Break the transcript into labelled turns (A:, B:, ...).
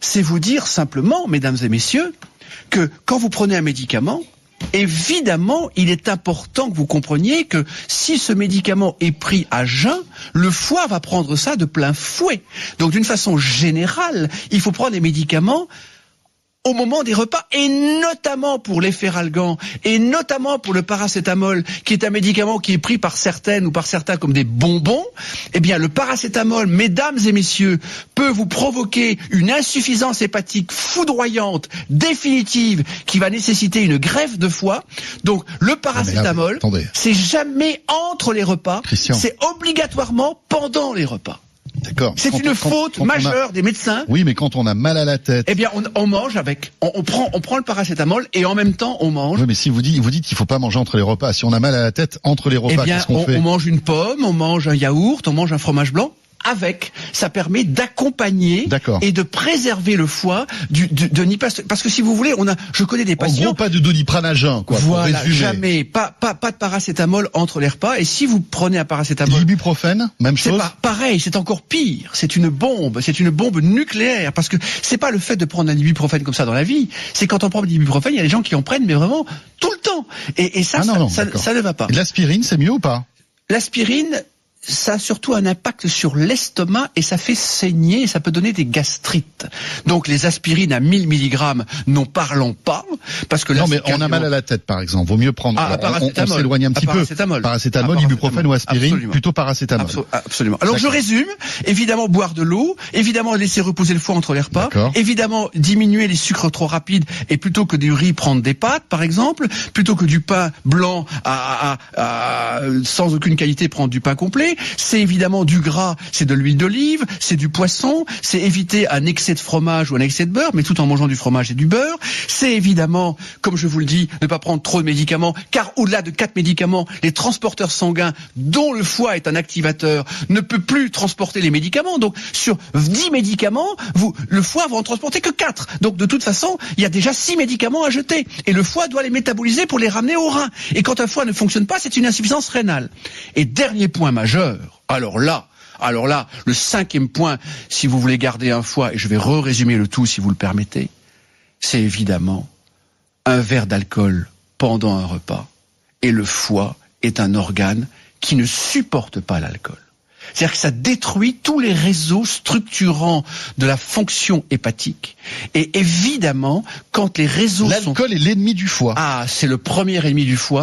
A: c'est vous dire simplement, mesdames et messieurs, que quand vous prenez un médicament, évidemment, il est important que vous compreniez que si ce médicament est pris à jeun, le foie va prendre ça de plein fouet. Donc, d'une façon générale, il faut prendre des médicaments au moment des repas, et notamment pour l'efferalgan, et notamment pour le paracétamol, qui est un médicament qui est pris par certaines ou par certains comme des bonbons. Eh bien, le paracétamol, mesdames et messieurs, peut vous provoquer une insuffisance hépatique foudroyante, définitive, qui va nécessiter une greffe de foie. Donc, le paracétamol, c'est jamais entre les repas, c'est obligatoirement pendant les repas.
B: D'accord.
A: C'est une faute majeure des médecins.
B: Oui, mais quand on a mal à la tête.
A: Eh bien, on mange avec. On prend le paracétamol et en même temps, on mange.
B: Oui, mais si vous dites qu'il faut pas manger entre les repas. Si on a mal à la tête entre les repas, qu'est-ce qu'on fait ?
A: On mange une pomme, on mange un yaourt, on mange un fromage blanc. Avec, ça permet d'accompagner et de préserver le foie parce que si vous voulez, je connais des patients.
B: En gros, pas de Doliprane à jeun, quoi.
A: Voilà, jamais, pas de paracétamol entre les repas. Et si vous prenez un paracétamol,
B: l'ibuprofène, même chose.
A: C'est pareil, c'est encore pire. C'est une bombe nucléaire. Parce que c'est pas le fait de prendre un ibuprofène comme ça dans la vie. C'est quand on prend de l'ibuprofène, il y a des gens qui en prennent, mais vraiment tout le temps. Et ça, ça ne va pas.
B: Et l'aspirine, c'est mieux ou pas ?
A: L'aspirine, ça a surtout un impact sur l'estomac et ça fait saigner et ça peut donner des gastrites. Donc les aspirines à 1000 mg, n'en parlons pas, parce que là,
B: non, mais on a mal à la tête, par exemple. Vaut mieux prendre. On s'éloigne un petit peu. Paracétamol, ibuprofène ou aspirine, absolument. Plutôt paracétamol.
A: Absolument. Alors je résume. Évidemment, boire de l'eau. Évidemment, laisser reposer le foie entre les repas. Évidemment, diminuer les sucres trop rapides et plutôt que du riz, prendre des pâtes, par exemple. Plutôt que du pain blanc sans aucune qualité, prendre du pain complet. C'est évidemment du gras, c'est de l'huile d'olive, c'est du poisson, c'est éviter un excès de fromage ou un excès de beurre, mais tout en mangeant du fromage et du beurre. C'est évidemment, comme je vous le dis, ne pas prendre trop de médicaments, car au-delà de 4 médicaments, les transporteurs sanguins, dont le foie est un activateur, ne peut plus transporter les médicaments. Donc, sur 10 médicaments, le foie va en transporter que 4. Donc, de toute façon, il y a déjà 6 médicaments à jeter. Et le foie doit les métaboliser pour les ramener au rein. Et quand un foie ne fonctionne pas, c'est une insuffisance rénale. Et dernier point majeur, alors là, le 5e point, si vous voulez garder un foie, et je vais résumer le tout si vous le permettez, c'est évidemment un verre d'alcool pendant un repas. Et le foie est un organe qui ne supporte pas l'alcool. C'est-à-dire que ça détruit tous les réseaux structurants de la fonction hépatique. Et évidemment, quand les réseaux
B: L'alcool est l'ennemi du foie.
A: c'est le premier ennemi du foie.